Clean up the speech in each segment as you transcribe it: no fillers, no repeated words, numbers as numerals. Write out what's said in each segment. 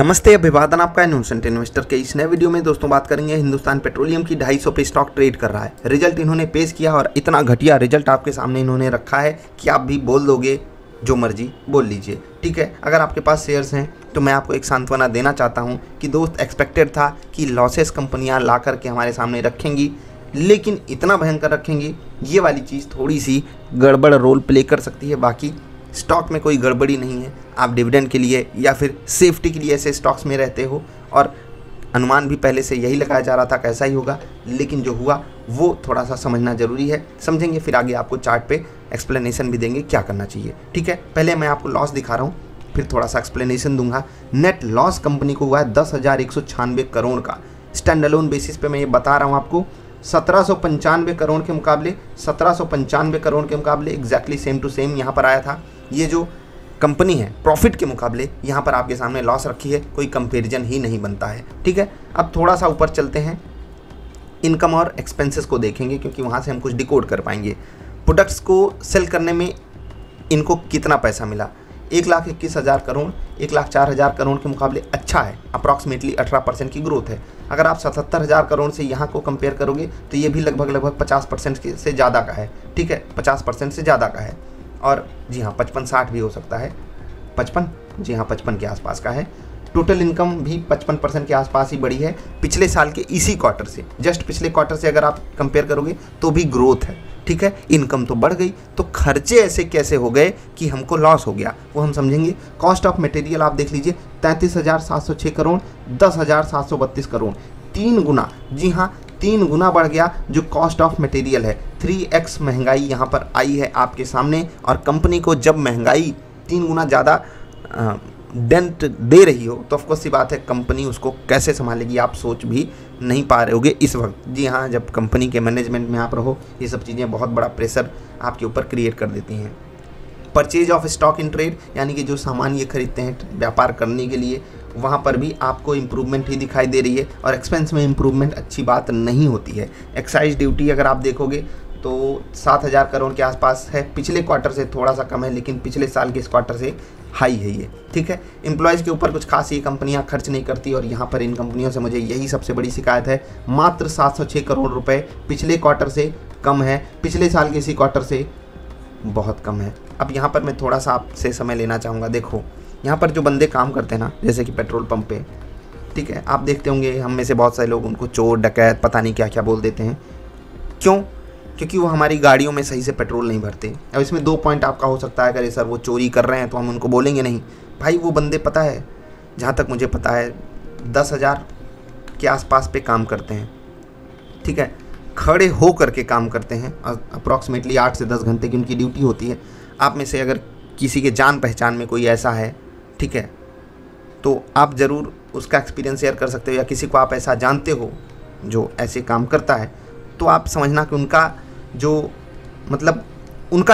नमस्ते, अभिवादन आपका इनोसेंट इन्वेस्टर के इस नए वीडियो में दोस्तों बात करेंगे हिंदुस्तान पेट्रोलियम की 250 पे स्टॉक ट्रेड कर रहा है। रिजल्ट इन्होंने पेश किया और इतना घटिया रिजल्ट आपके सामने इन्होंने रखा है कि आप भी बोल दोगे जो मर्जी बोल लीजिए। ठीक है, अगर आपके पास शेयर्स हैं तो मैं आपको एक सांत्वना देना चाहता हूँ कि दोस्त एक्सपेक्टेड था कि लॉसेस कंपनियाँ ला करके हमारे सामने रखेंगी, लेकिन इतना भयंकर रखेंगी, ये वाली चीज़ थोड़ी सी गड़बड़ रोल प्ले कर सकती है। बाकी स्टॉक में कोई गड़बड़ी नहीं है। आप डिविडेंड के लिए या फिर सेफ्टी के लिए ऐसे स्टॉक्स में रहते हो और अनुमान भी पहले से यही लगाया जा रहा था कैसा ही होगा, लेकिन जो हुआ वो थोड़ा सा समझना ज़रूरी है। समझेंगे फिर आगे आपको चार्ट पे एक्सप्लेनेशन भी देंगे क्या करना चाहिए। ठीक है, पहले मैं आपको लॉस दिखा रहा हूँ, फिर थोड़ा सा एक्सप्लेनेशन दूंगा। नेट लॉस कंपनी को हुआ है 10,196 करोड़ का। स्टैंड अलोन बेसिस पे मैं ये बता रहा हूँ आपको, 1795 करोड़ के मुकाबले 1795 करोड़ के मुकाबले एग्जैक्टली सेम टू सेम यहाँ पर आया था। ये जो कंपनी है प्रॉफिट के मुकाबले यहाँ पर आपके सामने लॉस रखी है, कोई कंपैरिजन ही नहीं बनता है। ठीक है, अब थोड़ा सा ऊपर चलते हैं, इनकम और एक्सपेंसेस को देखेंगे क्योंकि वहाँ से हम कुछ डिकोड कर पाएंगे। प्रोडक्ट्स को सेल करने में इनको कितना पैसा मिला, 1,21,000 करोड़ 1,04,000 करोड़ के मुकाबले अच्छा है, अप्रॉक्सीमेटली 18% की ग्रोथ है। अगर आप 77,000 करोड़ से यहाँ को कंपेयर करोगे तो ये भी लगभग 50% से ज़्यादा का है। ठीक है, 50% से ज़्यादा का है। और जी हाँ, 55-60 भी हो सकता है, 55, जी हाँ 55 के आसपास का है। टोटल इनकम भी 55% के आसपास ही बढ़ी है पिछले साल के इसी क्वार्टर से। जस्ट पिछले क्वार्टर से अगर आप कंपेयर करोगे तो भी ग्रोथ है। ठीक है, इनकम तो बढ़ गई, तो खर्चे ऐसे कैसे हो गए कि हमको लॉस हो गया वो हम समझेंगे। कॉस्ट ऑफ मटेरियल आप देख लीजिए, 33,706 करोड़ 10,732 करोड़, 3 गुना, जी हाँ 3 गुना बढ़ गया जो कॉस्ट ऑफ मटेरियल है। 3x महंगाई यहाँ पर आई है आपके सामने। और कंपनी को जब महंगाई 3 गुना ज़्यादा डेंट दे रही हो तो ऑफकोर्स सी बात है कंपनी उसको कैसे संभालेगी आप सोच भी नहीं पा रहे होगे इस वक्त। जी हाँ, जब कंपनी के मैनेजमेंट में आप रहो ये सब चीज़ें बहुत बड़ा प्रेशर आपके ऊपर क्रिएट कर देती हैं। Purchase of stock in trade, यानी कि जो सामान ये खरीदते हैं व्यापार करने के लिए, वहाँ पर भी आपको इम्प्रूवमेंट ही दिखाई दे रही है। और एक्सपेंस में इम्प्रूवमेंट अच्छी बात नहीं होती है। एक्साइज ड्यूटी अगर आप देखोगे तो 7,000 करोड़ के आसपास है, पिछले क्वार्टर से थोड़ा सा कम है लेकिन पिछले साल के इस क्वार्टर से हाई है ये। ठीक है, एम्प्लॉयज़ के ऊपर कुछ खास ये कंपनियां खर्च नहीं करती और यहाँ पर इन कंपनियों से मुझे यही सबसे बड़ी शिकायत है। मात्र 706 करोड़ रुपए पिछले क्वार्टर से कम है, पिछले साल के इसी क्वार्टर से बहुत कम है। अब यहाँ पर मैं थोड़ा सा आपसे समय लेना चाहूँगा। देखो यहाँ पर जो बंदे काम करते हैं ना, जैसे कि पेट्रोल पंप पे, ठीक है, आप देखते होंगे हम में से बहुत सारे लोग उनको चोर डकैत पता नहीं क्या क्या बोल देते हैं। क्यों? क्योंकि वो हमारी गाड़ियों में सही से पेट्रोल नहीं भरते। अब इसमें 2 पॉइंट आपका हो सकता है, अगर सर वो चोरी कर रहे हैं तो हम उनको बोलेंगे नहीं। भाई वो बंदे पता है, जहाँ तक मुझे पता है 10,000 के आसपास पे काम करते हैं। ठीक है, खड़े हो करके काम करते हैं, अप्रॉक्सीमेटली 8 से 10 घंटे की उनकी ड्यूटी होती है। आप में से अगर किसी के जान पहचान में कोई ऐसा है, ठीक है, तो आप ज़रूर उसका एक्सपीरियंस शेयर कर सकते हो, या किसी को आप ऐसा जानते हो जो ऐसे काम करता है, तो आप समझना कि उनका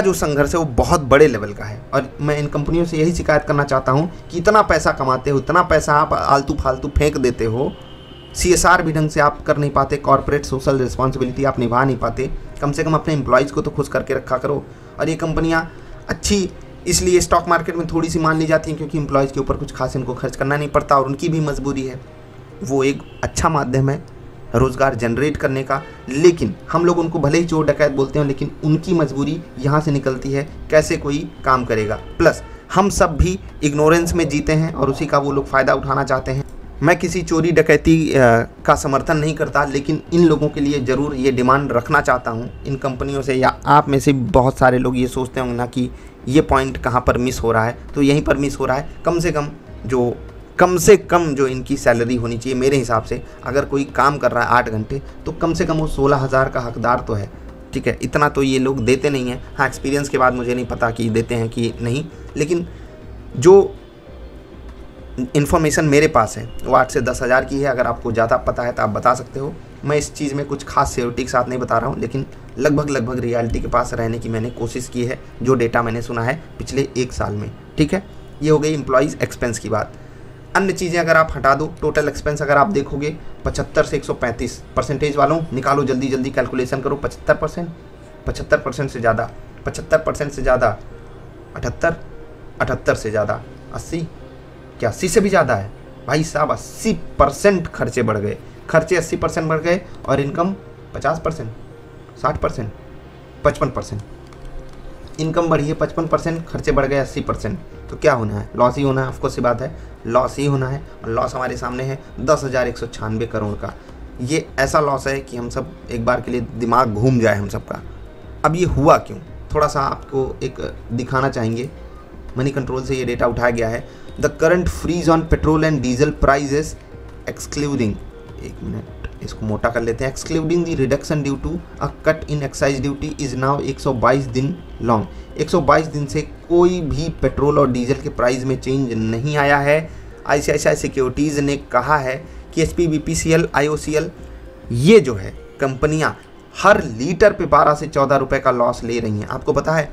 जो संघर्ष है वो बहुत बड़े लेवल का है। और मैं इन कंपनियों से यही शिकायत करना चाहता हूँ कि इतना पैसा कमाते हो, इतना पैसा आप आलतू फालतू फेंक देते हो, CSR भी ढंग से आप कर नहीं पाते, कॉर्पोरेट सोशल रिस्पॉन्सिबिलिटी आप निभा नहीं पाते, कम से कम अपने एम्प्लॉयज़ को तो खुश करके रखा करो। और ये कंपनियाँ अच्छी इसलिए स्टॉक मार्केट में थोड़ी सी मान ली जाती हैं क्योंकि एम्प्लॉयज़ के ऊपर कुछ खास इनको खर्च करना नहीं पड़ता और उनकी भी मजबूरी है। वो एक अच्छा माध्यम है रोज़गार जनरेट करने का, लेकिन हम लोग उनको भले ही चोर डकैत बोलते हैं, लेकिन उनकी मजबूरी यहाँ से निकलती है, कैसे कोई काम करेगा। प्लस हम सब भी इग्नोरेंस में जीते हैं और उसी का वो लोग फ़ायदा उठाना चाहते हैं। मैं किसी चोरी डकैती का समर्थन नहीं करता, लेकिन इन लोगों के लिए ज़रूर ये डिमांड रखना चाहता हूँ इन कंपनियों से। या आप में से बहुत सारे लोग ये सोचते होंगे ना कि ये पॉइंट कहाँ पर मिस हो रहा है, तो यहीं पर मिस हो रहा है। कम से कम जो इनकी सैलरी होनी चाहिए मेरे हिसाब से, अगर कोई काम कर रहा है 8 घंटे तो कम से कम वो 16,000 का हकदार तो है। ठीक है, इतना तो ये लोग देते नहीं हैं। हाँ, एक्सपीरियंस के बाद मुझे नहीं पता कि देते हैं कि नहीं, लेकिन जो इन्फॉर्मेशन मेरे पास है वो 8 से 10,000 की है। अगर आपको ज़्यादा पता है तो आप बता सकते हो। मैं इस चीज़ में कुछ खास सिक्योरिटी के साथ नहीं बता रहा हूँ, लेकिन लगभग रियलिटी के पास रहने की मैंने कोशिश की है, जो डेटा मैंने सुना है पिछले 1 साल में। ठीक है, ये हो गई एम्प्लॉयज़ एक्सपेंस की बात। अन्य चीज़ें अगर आप हटा दो, टोटल एक्सपेंस अगर आप देखोगे 75 से 135 परसेंटेज वालों निकालो, जल्दी कैलकुलेशन करो। 75%, 75% से ज़्यादा, 75% से ज़्यादा, 78 से ज़्यादा, 80, क्या 80 से भी ज़्यादा है? भाई साहब 80% खर्चे बढ़ गए, खर्चे 80% बढ़ गए और इनकम 50%, 60%, 55%। इनकम बढ़ी है 55%, खर्चे बढ़ गए 80%। तो क्या होना है? लॉस ही होना है, ऑफकोर्स सी बात है, लॉस ही होना है। और लॉस हमारे सामने है 10,196 करोड़ का। ये ऐसा लॉस है कि हम सब एक बार के लिए दिमाग घूम जाए हम सबका। अब ये हुआ क्यों, थोड़ा सा आपको एक दिखाना चाहेंगे। मनी कंट्रोल से ये डेटा उठाया गया है। The current freeze on petrol and diesel prices excluding, एक मिनट इसको मोटा कर लेते हैं, excluding the reduction due to a cut in excise duty is now 122 दिन लॉन्ग। 122 दिन से कोई भी पेट्रोल और डीजल के प्राइस में चेंज नहीं आया है। ICICI सिक्योरिटीज़ ने कहा है कि HP, BPCL, IOCL ये जो है कंपनियां हर लीटर पे 12 से 14 रुपए का लॉस ले रही हैं। आपको पता है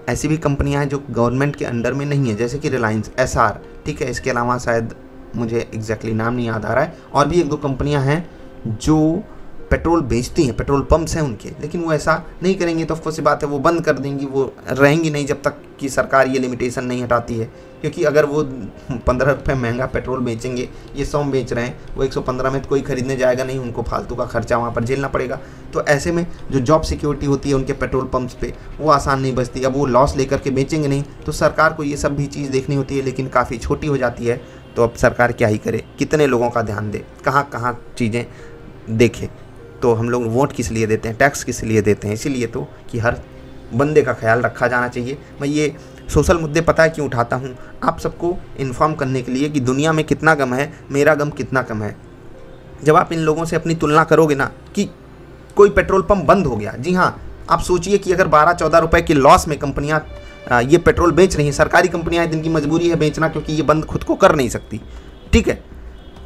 ऐसी भी कंपनियां हैं जो गवर्नमेंट के अंडर में नहीं है, जैसे कि रिलायंस, SR, ठीक है। इसके अलावा शायद मुझे एग्जैक्टली नाम नहीं याद आ रहा है, और भी एक दो कंपनियां हैं जो पेट्रोल बेचती हैं, पेट्रोल पंप्स हैं उनके, लेकिन वो ऐसा नहीं करेंगी तो ऑफकोर्स बात है वो बंद कर देंगी, वो रहेंगी नहीं जब तक कि सरकार ये लिमिटेशन नहीं हटाती है। क्योंकि अगर वो 15 रुपये महंगा पेट्रोल बेचेंगे, ये 100 में बेच रहे हैं, वो 115 में तो कोई खरीदने जाएगा नहीं, उनको फालतू का खर्चा वहाँ पर झेलना पड़ेगा। तो ऐसे में जो जॉब सिक्योरिटी होती है उनके पेट्रोल पंप्स पे, वो आसान नहीं बचती। अब वो लॉस लेकर के बेचेंगे नहीं तो सरकार को ये सब भी चीज़ देखनी होती है, लेकिन काफ़ी छोटी हो जाती है। तो अब सरकार क्या ही करे, कितने लोगों का ध्यान दे, कहाँ कहाँ चीज़ें देखे। तो हम लोग वोट किस लिए देते हैं, टैक्स किस लिए देते हैं? इसीलिए तो कि हर बंदे का ख्याल रखा जाना चाहिए। मैं ये सोशल मुद्दे पता है क्यों उठाता हूँ, आप सबको इन्फॉर्म करने के लिए कि दुनिया में कितना गम है, मेरा गम कितना कम है। जब आप इन लोगों से अपनी तुलना करोगे ना कि कोई पेट्रोल पंप बंद हो गया, जी हाँ, आप सोचिए कि अगर 12-14 रुपए के लॉस में कंपनियाँ ये पेट्रोल बेच रही हैं, सरकारी कंपनियाँ, जिनकी मजबूरी है बेचना क्योंकि ये बंद खुद को कर नहीं सकती, ठीक है।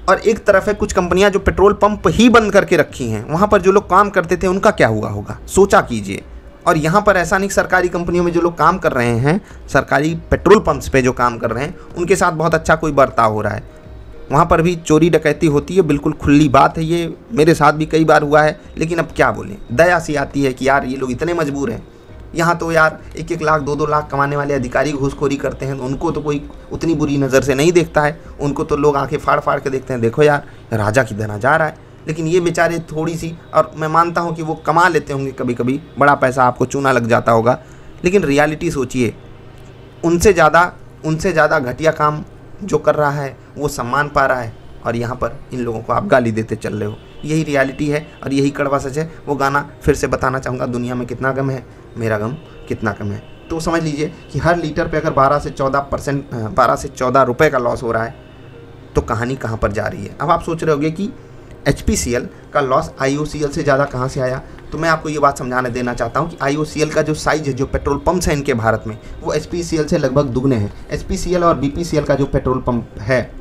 और एक तरफ है कुछ कंपनियां जो पेट्रोल पंप ही बंद करके रखी हैं, वहां पर जो लोग काम करते थे उनका क्या हुआ होगा, सोचा कीजिए। और यहाँ पर ऐसा नहीं, सरकारी कंपनियों में जो लोग काम कर रहे हैं, सरकारी पेट्रोल पंप्स पे जो काम कर रहे हैं, उनके साथ बहुत अच्छा कोई बर्ताव हो रहा है। वहाँ पर भी चोरी डकैती होती है, बिल्कुल खुली बात है, ये मेरे साथ भी कई बार हुआ है। लेकिन अब क्या बोलें, दया सी आती है कि यार ये लोग इतने मजबूर हैं। यहाँ तो यार 1-1 लाख 2-2 लाख कमाने वाले अधिकारी घूसखोरी करते हैं, उनको तो कोई उतनी बुरी नज़र से नहीं देखता है, उनको तो लोग आंखें फाड़ फाड़ के देखते हैं, देखो यार राजा की तरह जा रहा है। लेकिन ये बेचारे थोड़ी सी, और मैं मानता हूँ कि वो कमा लेते होंगे कभी कभी, बड़ा पैसा आपको चूना लग जाता होगा, लेकिन रियलिटी सोचिए, उनसे ज़्यादा घटिया काम जो कर रहा है वो सम्मान पा रहा है, और यहाँ पर इन लोगों को आप गाली देते चल रहे हो। यही रियलिटी है और यही कड़वा सच है। वो गाना फिर से बताना चाहूँगा, दुनिया में कितना गम है, मेरा गम कितना कम है। तो समझ लीजिए कि हर लीटर पे अगर 12 से 14 रुपए का लॉस हो रहा है तो कहानी कहाँ पर जा रही है। अब आप सोच रहे होंगे कि HPCL का लॉस IOCL से ज़्यादा कहाँ से आया, तो मैं आपको ये बात समझाने देना चाहता हूँ कि IOCL का जो साइज़ है, जो पेट्रोल पंप्स हैं इनके भारत में, वो HPCL से लगभग दुगने हैं। HPCL और BPCL का जो पेट्रोल पंप है,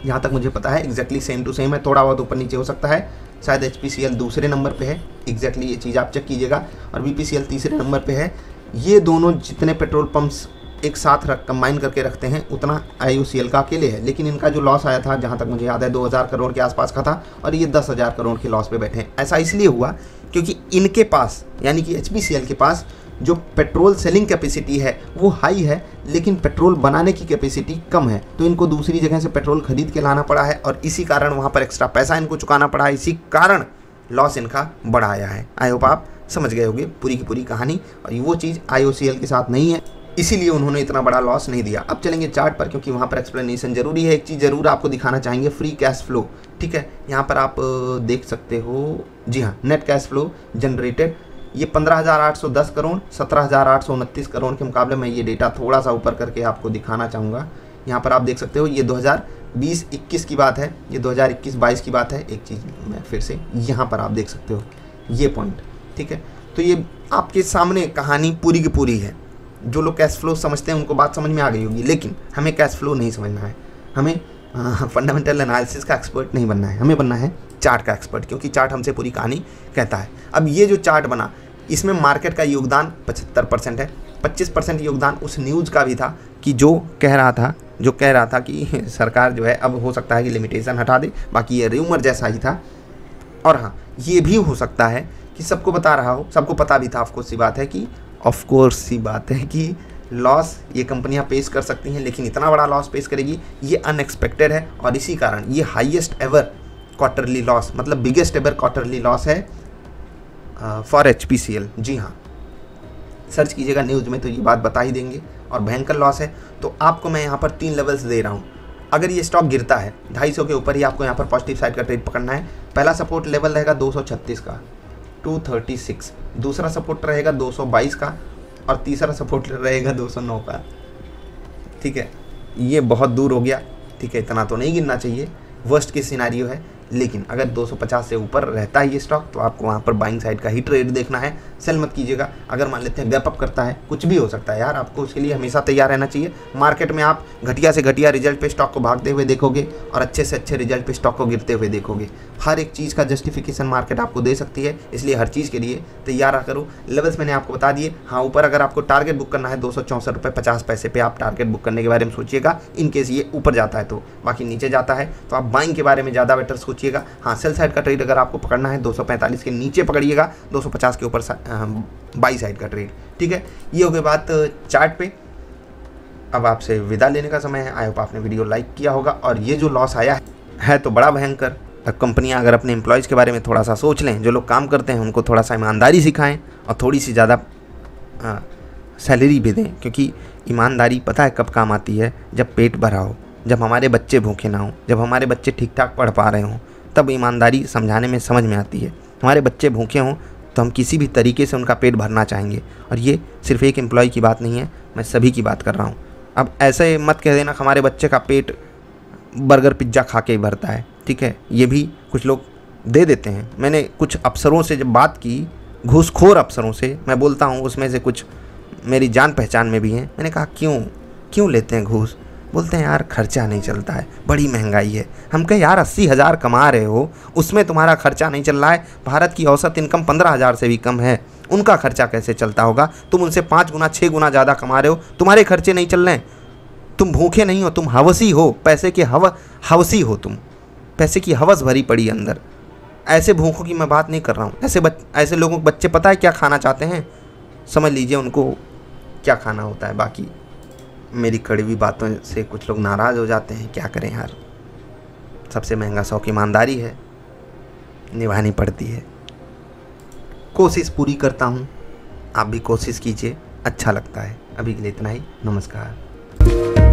जहाँ तक मुझे पता है एग्जैक्टली सेम टू सेम है, थोड़ा बहुत ऊपर नीचे हो सकता है, शायद HPCL दूसरे नंबर पे है, एग्जैक्टली ये चीज़ आप चेक कीजिएगा, और BPCL तीसरे नंबर पे है। ये दोनों जितने पेट्रोल पंप्स एक साथ कंबाइन करके रखते हैं उतना IOCL का अकेले है। लेकिन इनका जो लॉस आया था, जहाँ तक मुझे याद है, 2000 करोड़ के आसपास का था, और ये 10,000 करोड़ के लॉस पे बैठे हैं। ऐसा इसलिए हुआ क्योंकि इनके पास, यानी कि HPCL के पास जो पेट्रोल सेलिंग कैपेसिटी है वो हाई है, लेकिन पेट्रोल बनाने की कैपेसिटी कम है। तो इनको दूसरी जगह से पेट्रोल खरीद के लाना पड़ा है, और इसी कारण वहाँ पर एक्स्ट्रा पैसा इनको चुकाना पड़ा है। इसी कारण लॉस इनका बड़ा आया है। आई होप आप समझ गए होंगे पूरी की पूरी कहानी, और वो चीज़ IOCL के साथ नहीं है, इसीलिए उन्होंने इतना बड़ा लॉस नहीं दिया। अब चलेंगे चार्ट पर, क्योंकि वहाँ पर एक्सप्लेनेशन जरूरी है। एक चीज़ ज़रूर आपको दिखाना चाहेंगे, फ्री कैश फ्लो, ठीक है। यहाँ पर आप देख सकते हो, जी हाँ, नेट कैश फ्लो जनरेटेड, ये 15,810 करोड़ 17,829 करोड़ के मुकाबले मैं ये डेटा थोड़ा सा ऊपर करके आपको दिखाना चाहूँगा। यहाँ पर आप देख सकते हो, ये 2020-21 की बात है, ये 2021-22 की बात है। एक चीज़ मैं फिर से, यहाँ पर आप देख सकते हो ये पॉइंट, ठीक है। तो ये आपके सामने कहानी पूरी की पूरी है। जो लोग कैश फ्लो समझते हैं उनको बात समझ में आ गई होगी, लेकिन हमें कैश फ्लो नहीं समझना है, हमें फंडामेंटल एनालिसिस का एक्सपर्ट नहीं बनना है, हमें बनना है चार्ट का एक्सपर्ट, क्योंकि चार्ट हमसे पूरी कहानी कहता है। अब ये जो चार्ट बना, इसमें मार्केट का योगदान 75% है। 25% योगदान उस न्यूज़ का भी था कि जो कह रहा था कि सरकार जो है अब हो सकता है कि लिमिटेशन हटा दे, बाकी ये र्यूमर जैसा ही था। और हाँ, ये भी हो सकता है कि सबको बता रहा हो, सबको पता भी था, ऑफकोर्स सी बात है कि लॉस ये कंपनियां पेश कर सकती हैं, लेकिन इतना बड़ा लॉस पेश करेगी ये अनएक्सपेक्टेड है। और इसी कारण ये हाईएस्ट एवर क्वार्टरली लॉस, मतलब बिगेस्ट एवर क्वार्टरली लॉस है फॉर HPCL। जी हाँ, सर्च कीजिएगा न्यूज़ में तो ये बात बता ही देंगे। और भयंकर लॉस है। तो आपको मैं यहाँ पर 3 लेवल्स दे रहा हूँ। अगर ये स्टॉक गिरता है 250 के ऊपर ही आपको यहाँ पर पॉजिटिव साइड का ट्रेड पकड़ना है। पहला सपोर्ट लेवल रहेगा 236 का 236, दूसरा सपोर्ट रहेगा 222 का और तीसरा सपोर्ट रहेगा 209 का। ठीक है, ये बहुत दूर हो गया। ठीक है, इतना तो नहीं गिरना चाहिए, वर्स्ट केस सिनेरियो है। लेकिन अगर 250 से ऊपर रहता है ये स्टॉक तो आपको वहाँ पर बाइंग साइड का ही ट्रेड देखना है, सेल मत कीजिएगा। अगर मान लेते हैं गैप अप करता है, कुछ भी हो सकता है यार, आपको उसके लिए हमेशा तैयार रहना चाहिए। मार्केट में आप घटिया से घटिया रिजल्ट पे स्टॉक को भागते हुए देखोगे और अच्छे से अच्छे रिजल्ट पे स्टॉक को गिरते हुए देखोगे। हर एक चीज़ का जस्टिफिकेशन मार्केट आपको दे सकती है, इसलिए हर चीज़ के लिए तैयार करो। लेवल्स मैंने आपको बता दिए। हाँ, ऊपर अगर आपको टारगेट बुक करना है 264 रुपये 50 पैसे पे आप टारगेट बुक करने के बारे में सोचिएगा, इन केस ये ऊपर जाता है तो। बाकी नीचे जाता है तो आप बाइंग के बारे में ज़्यादा बेटर सोचिएगा। हाँ, सेल साइड का ट्रेड अगर आपको पकड़ना है 245 के नीचे पकड़िएगा, 250 के ऊपर बाई साइड का ट्रेड। ठीक है, ये हो गई बात चार्ट पे। अब आपसे विदा लेने का समय है। आई होप आपने वीडियो लाइक किया होगा। और ये जो लॉस आया है तो बड़ा भयंकर। अब कंपनियां अगर अपने एम्प्लॉयज़ के बारे में थोड़ा सा सोच लें, जो लोग काम करते हैं उनको थोड़ा सा ईमानदारी सिखाएं और थोड़ी सी ज़्यादा सैलरी भी दें, क्योंकि ईमानदारी पता है कब काम आती है, जब पेट भरा हो, जब हमारे बच्चे भूखे ना हों, जब हमारे बच्चे ठीक ठाक पढ़ पा रहे हों, तब ईमानदारी समझाने में समझ में आती है। हमारे बच्चे भूखे हों तो हम किसी भी तरीके से उनका पेट भरना चाहेंगे। और ये सिर्फ एक एम्प्लॉय की बात नहीं है, मैं सभी की बात कर रहा हूँ। अब ऐसे मत कह देना कि हमारे बच्चे का पेट बर्गर पिज्ज़ा खा के ही भरता है। ठीक है, ये भी कुछ लोग दे देते हैं। मैंने कुछ अफसरों से जब बात की, घूसखोर अफसरों से मैं बोलता हूँ, उसमें से कुछ मेरी जान पहचान में भी हैं। मैंने कहा क्यों लेते हैं घूस? बोलते हैं यार खर्चा नहीं चलता है, बड़ी महंगाई है। हम कहे यार 80,000 कमा रहे हो, उसमें तुम्हारा खर्चा नहीं चल रहा है। भारत की औसत इनकम 15,000 से भी कम है, उनका खर्चा कैसे चलता होगा? तुम उनसे 5 गुना 6 गुना ज़्यादा कमा रहे हो, तुम्हारे खर्चे नहीं चल रहे हैं। तुम भूखे नहीं हो, तुम हवसी हो, पैसे के हवसी हो, तुम पैसे की हवस भरी पड़ी अंदर। ऐसे भूखों की मैं बात नहीं कर रहा हूँ। ऐसे लोगों के बच्चे पता है क्या खाना चाहते हैं, समझ लीजिए उनको क्या खाना होता है। बाकी मेरी कड़वी बातों से कुछ लोग नाराज़ हो जाते हैं, क्या करें यार। सबसे महंगा शौक ईमानदारी है, निभानी पड़ती है। कोशिश पूरी करता हूँ, आप भी कोशिश कीजिए, अच्छा लगता है। अभी के लिए इतना ही, नमस्कार।